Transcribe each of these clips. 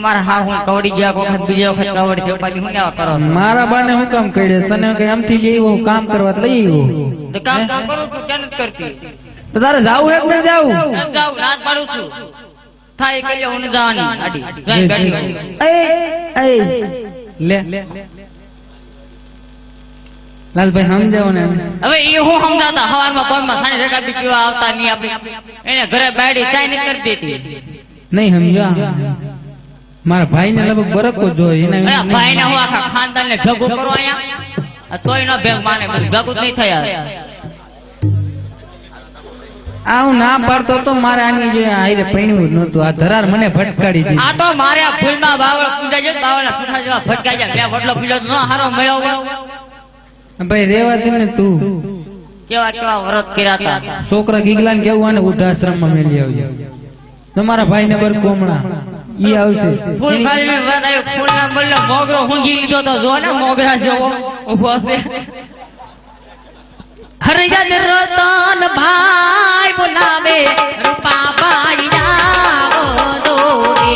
મારા હા હું કવડી ગયા વખત બીજા વખત કવડી છે પાછી હું કેવા કરો મારા બાને હું કામ કરે તને કઈ આમથી લેવો કામ કરવા લઈ આવ્યો તો કામ કરું છું કેમ નથી કરતી તો તારે જાવું હે કે જાવું જાવ રાત પાડું છું થાય કે હું જવાની આડી જાય બેઠી લે લાલભાઈ સમજાવો ને હવે એ હું સમજાતા હવારમાં કોઈમાં સાની રેખા બીજી આવતા નહીં આપણી એને ઘરે બાયડી ચાય નહીં કરી દેતી નહીં સમજ્યા મારા ભાઈ ને લગભગ બરકો જોઈએ એના ભાઈ ને હું આખા ખાનદાન ને ભેગું કરો અહીંયા તોય ન ભેગ માને ભેગું નહીં થયા આવું ના પાડતો તો મારે આની જે આઈને પૈણ્યું જ નહોતું આ ધરાર મને ભટકાડી દીધી આ તો મારે આ ફૂલમાં બાવળ પૂજાય છે બાવળના પૂઠા જેવા ભટકાઈ જાય બે વડલો પીડો ન હારો મળ્યો ભાઈ રેવા દે ને તું કેવા કેવા વ્રત કર્યા હતા છોકરા ગીગલા ને કેવું આને વૃદ્ધાશ્રમ માં મેલી આવજો તમારા ભાઈ ને બર કોમણા ઈ આવશે ફૂલ ખાલી વ્રત આવ્યો ફૂલ ના બદલે મોગરો હુંગી લીધો તો જો ને મોગરા જેવો ઉભો છે હરિજન રતન ભાઈ બોલાવે રૂપા ભાઈ જાવો દોરે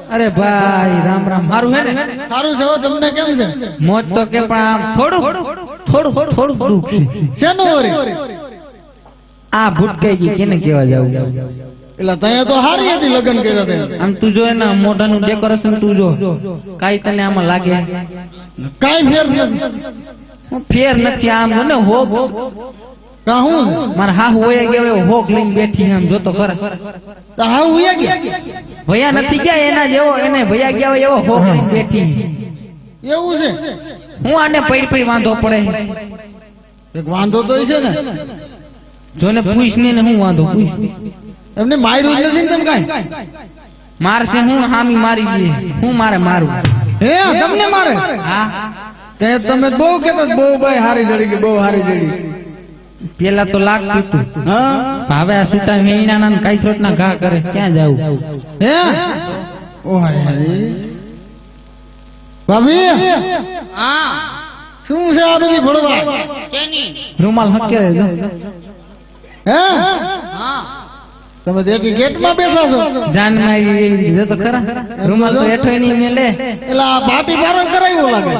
અરે ભાઈ રામ રામ મારું હે ને સારું છે તમને કેમ છે મોજ તો કે પણ આમ થોડું દુઃખ છે શેનું વરી આ ભૂટકાઈ ગઈ કેને કેવા જાવું એટલે તને તો હારી હતી લગન કર્યા તે આમ તું જો એના મોઢાનું ડેકોરેશન તું જો કાઈ તને આમાં લાગે કાઈ ફેર નથી ફેર નથી આમ જો ને હોગ કાહું મારા હા હોયા ગયો હોગ લઈને બેઠી આમ જોતો ખરા તો હા હોયા ગયા ભયા નથી ગયા એના જેવો એને ભયા ગયા હોય એવો હોગ લઈને બેઠી એવું છે હું આને પૈર વાંધો પડે એક વાંધો તો છે ને જોને પૂછ ને હું વાંધો પૂછ એમને માર્યું જ નથી ને તમે કાઈ મારશે હું હામી મારી દે હું મારું હે તમને મારે હા તે તમે બહુ કેતા બહુ ભાઈ હારી જડી ગઈ બહુ હારી જડી પેલા તો લાગતું હતું હા હવે આ સુતા વેઈના ના કાઈ છોટ ના ઘા કરે ક્યાં જાવું હે ઓ હરી ભાભી હા શું છે આ બધી ભડવા ચેની રૂમાલ હકે જો હે હા તમે દેખી ગેટમાં બેઠા છો જાન માં આવી જો તો ખરા રૂમાલ તો હેઠો નહીં મેલે એટલે આ પાટી પારો કરાવ્યો લાગે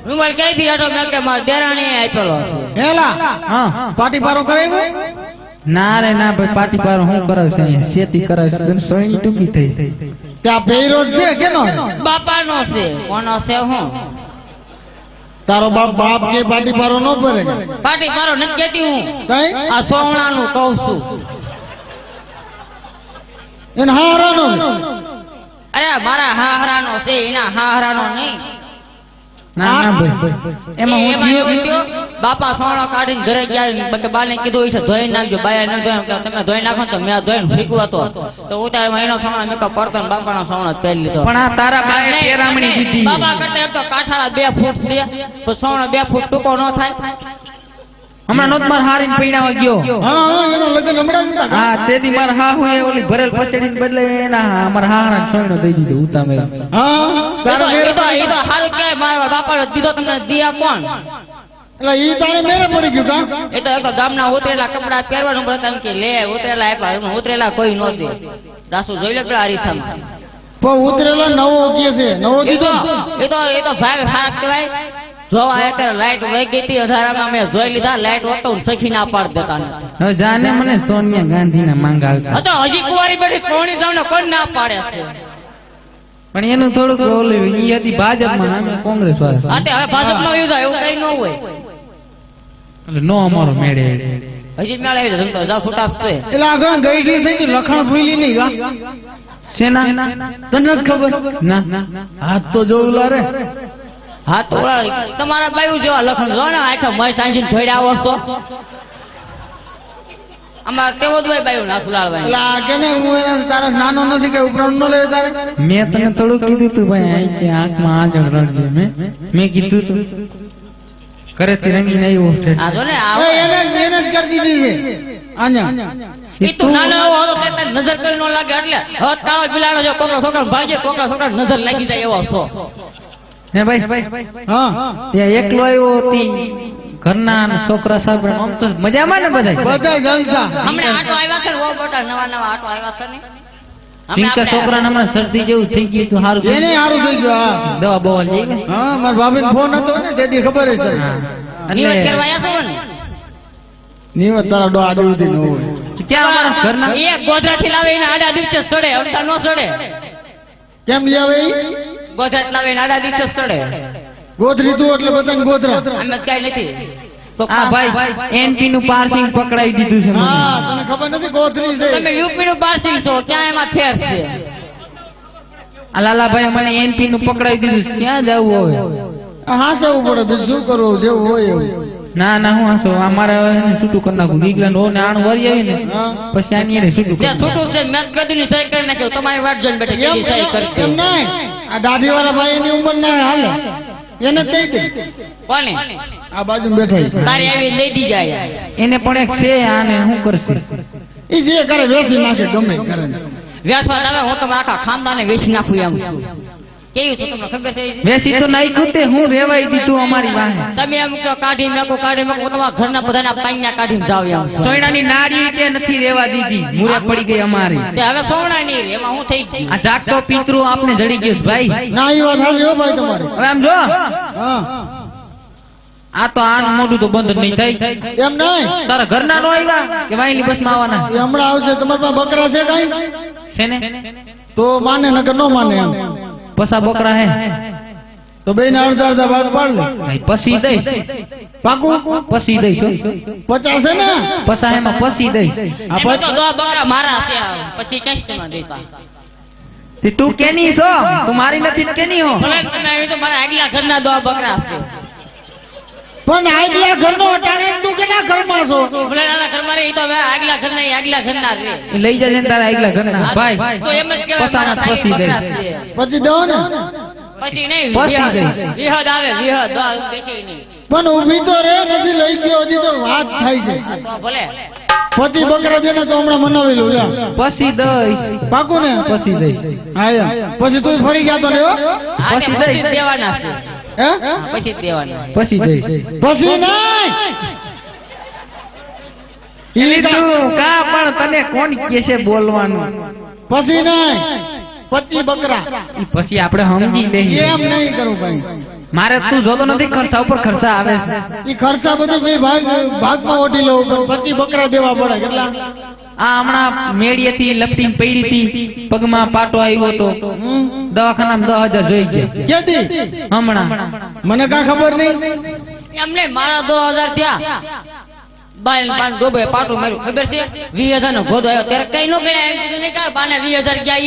રૂમાલ કઈ દી આટો મેં કે માર દેરાણી આપેલો છે હેલા હા પાટી પારો કરાવ્યો ના રે ના ભાઈ પાટી પારો હું કરે છે અહીંયા શેતી કરે છે સોયની ટૂંકી થઈ ત્યાં પેરો છે કેનો બાપાનો છે કોનો છે હું તારો બાપ કે પાટી પારો ન ભરે પાટી મારો નથી કેતી હું કઈ આ સોવણાનું કહું છું એને હારાનો અરે મારા હાહરાનો છે એના હાહરાનો નહીં ના ના ભાઈ એમાં હું એમાં એવું થયું બાપા સોણો કાઢીને ઘરે ગયા કે બાને કીધું છે ધોઈ નાખજો બાયા ન ધોઈ તમે ધોઈ નાખો તો મેં ધોઈને ફીકવો તો ઉતાર મહિનો સોણો મેં પડતો ને બાપાનો સોણો પહેરી લીધો. પણ આ તારા બાએ પેરામણી દીધી. બાપા કરતા એક તો કાઠાળા 2 ફૂટ છે તો સોણો 2 ફૂટ ટૂંકો ન થાય. હમણાં નોત માર હારીને પૈણાવા ગયો. હા હા એનો લગ્ન હમણાં જ હતા. હા તેથી મારા હાહુ એ ઓલી ભરેલ પછડીને બદલે એના અમારા હાહરા છોયનો દઈ દીધો ઉતામે. હા તારે મેરે એ તો હારું કે મારા બાપા દીધો તમને દિયા કોણ? એટલે ઈ તારે મેરે પડી ગયું કા? એ તો એક તો ગામના ઉતરેલા કપડા પહેરવાનું બતાવ કે લે ઉતરેલા આપ્યા એમાં ઉતરેલા કોઈ ન દે. રાસુ જોઈ લે પેલા અરીસામાં. પણ ઉતરેલા નવો કે છે નવો દીધો ને? એ તો ભાગ સારા કહેવાય. જોવા એક લાઈટ વહી ગઈ હતી અંધારામાં મેં જોઈ લીધા લાઈટ હોતો સખી ના પાડ દેતા ને. હવે જાને મને સોનિયા ગાંધીના માંગા આવતા. હતો હજી કુંવારી બેઠી કોણી જાવ ને કોણ ના પાડે છે. પણ એનું થોડુંક ઓલું ઈ હતી ભાજપમાં અમે કોંગ્રેસ વાળા. હા તે હવે ભાજપમાં વયું જાય એવું કઈ ન હોય. એટલે નો અમારો મેળે. હજી મેળે આવી જાય તો જા છૂટા છે. એટલે આગળ ગઈડી થઈ ગઈ લખણ ભૂલી નહીં કા? સેના તને જ ખબર ના હાથ તો જોઉલા રે. હા તો તમારા બાયું જેવા લખણ જો ને આખા મય સાંજીને ધોઈ આવો છો. આમાં તેવો જ હોય બાયું ના સુલાળવાય. એટલે આ કે ને હું એના તારા નાનો નથી કે ઉપરાંત ન લે તારે. મેં તને થોડું કીધું તું ભાઈ આઈ કે આંખમાં આંજણ રડજે. મેં કીધું તું ઘરેથી રમીને આવ્યો છે. આ જો ને એ એને જ કરી દીધી છે આ냐. ઈ તું નાનો એવો હતો તે તને નજર કરી ન લાગે એટલે હવે કાળો બિલાડો જો કોકરો છોકરા ભાગે કોકરા છોકરા નજર લાગી જાય એવો છો. હે ભાઈ હા ત્યાં એકલો આવ્યો હતી ઘરના અને છોકરા સાહેબ આમ તો મજામાં ને બધા. બધા જલસા. હમણાં આટો આવ્યા છે ને ઓ બેટા નવા આટો આવ્યા છે ને. ચિંતા છોકરાને હમણાં શરદી જેવું થઈ ગયું હતું સારું એને હારું થઈ ગયું. હા દવા બવા લઈ ગઈ. હા મારા ભાભીનો ફોન હતો ને તેથી ખબર જ છે. નિવત એટલે કરવા આવ્યા છો ને નિવત તારા ડો આડી ઉધી ન હોય. ક્યાં અમારા ઘરના એક ગોધરાથી લાવીને આડા દિવસે સડે અવતા નો સડે. કેમ લઈ આવે ઈ? ગોધરા લાવીને આડા દિવસે સડે. ગોધરી તું એટલે બધાને ગોધરા. અમે કઈ નથી તો આ ભાઈ એનપી નું પાર્સિંગ પકડાઈ દીધું છે મને. હા તને ખબર નથી ગોધરી છે. તમે યુપી નું પાર્સિંગ છો ક્યાં એમાં ફેર છે. આ લાલાભાઈ મને એનપી નું પકડાઈ દીધું છે ક્યાં જવું હવે. હા જવું પડે બીજું શું કરવું જેવું હોય એવું. ના હું હસો અમારે છૂટું કરી નાખું વિકલાંગ હો ને આણ વરી આવી ને પછી આની એને છૂટું કરી ત્યાં છૂટું છે મેં કદીની સહી કરી નાખ્યો તમારી વાત જોઈને બેઠી કેવી સહી કરતી. એમ નહીં આ દાઢી વાળા ભાઈ એની ઉંમર ના હાલે એને જ દઈ દે. કોને આ બાજુ બેઠા તારી આવી દઈ દી જાય. એને પણ એક છે આને શું કરશે. એ જે કરે વેચી નાખે ગમે એ કરે. વ્યાસવાદ આવે હું તમે આખા ખાનદાને વેચી નાખું એમ. કેવું છે તમને ખબર છે. વેસી તો નાખ્યું તે હું રેવાઈ દીધું અમારી વાહે. તમે એમ કહો કાઢી નાખો હું તમારા ઘરના બધાના પાઈના કાઢીને જાવ એમ. સોયણાની નાડી કે નથી રેવા દીધી મુરે પડી ગઈ અમારી. તે હવે સોના નહીં રે એમાં હું થઈ ગઈ. આ જાગતો પિતૃ આપને જડી ગયો છે ભાઈ. ના એ વાત હાજી હો ભાઈ તમારે. હવે આમ જો હા આ તો આન મોઢું તો બંધ જ નહીં થાય. એમ નહીં તારા ઘરના નો આવ્યા કે વાયલી બસમાં આવવાના એ હમણાં આવશે. તમારા પાસે બકરા છે કઈ? છે ને તો માને નકર ન માને એમ. પસા બકરા હે તો બેને અડધા ભાગ પાડ લે. ભાઈ પસી દઈશ. પાકું પસી દઈશ હો. 50 છે ને? પસા એમાં પસી દઈશ. એમાં તો દો બકરા મારા છે પછી ક્યાંથી તમે દેતા. તે તું કેની છો? તું મારી નથી ને કેની હો? ભલે તમે આવી તો મારા આગલા ઘરના દો બકરા છે. પણ આગલા ઘરનો અટાણે તું કેટલા ઘરમાં છો? ભલે આના ઘરમાં રે ઈ તો હવે આગલા ઘરના ઈ આગલા ઘરના રે. એ લઈ જજે ને તારા આગલા ઘરના ભાઈ. તો એમ જ કહેવાય પસાના મારા પસી બકરા દઈશ. છે. પછી દો ને. પછી નહીં પસી દઈશ. વિહદ આવે વિહદ દો બેસી નહીં. પણ ઊભી તો રે નથી લઈ ગયો હજી તો વાત થાય છે. તો ભલે પછી બકરા દેને તો હમણાં મનાવી લઉં લ્યા. પસી દઈશ. પાકું ને? પસી દઈશ. હા યા. પછી તું ફરી ગયા તો ને હો? આ તે પછી પછી જ દેવાના છે. હે? પછી જ દેવાના. પસી દઈશ. પછી નહીં ઈ તું કા પણ તને કોણ કે છે બોલવાનું? પછી નહીં 25 બકરા. ઈ પછી આપણે સમજી લઈએ. એમ નહીં કરું ભાઈ. મારે તું જોતો નથી ખર્ચા ઉપર ખર્ચા આવે છે. ઈ ખર્ચા બધું બે ભાગમાં ઓઢી લઉં. 25 બકરા દેવા પડે. કેટલા? આ હમણાં મેળીએથી લપટીને પડી હતી પગમાં પાટો આવ્યો તો દવાખાનામાં 10,000 જોઈ ગયા. કેદી? હમણાં મને કાં ખબર નહીં. એમને મારા 2000 થયા. બાલ બાન ડોબે પાટું માર્યું ખબર છે 20000 નો ગોદો આવ્યો ત્યારે કઈ નો ગયા એમ કીધું નહીં કે બાને 20000 ગયા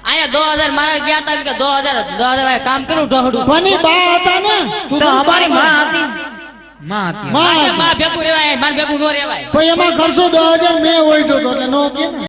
અહીંયા 2000 મારા ગયા હતા કે 2000 કામ કર્યું ઢહડું. કોની બા હતા ને? તો અમારી માં હતી. માં હતી. માં આજે હતી. માં ભેગું રહેવાય માર ભેગું નો રહેવાય પણ એમાં ખર્ચો 10,000 મેં ઓળખ્યો હતો એટલે નો કે ને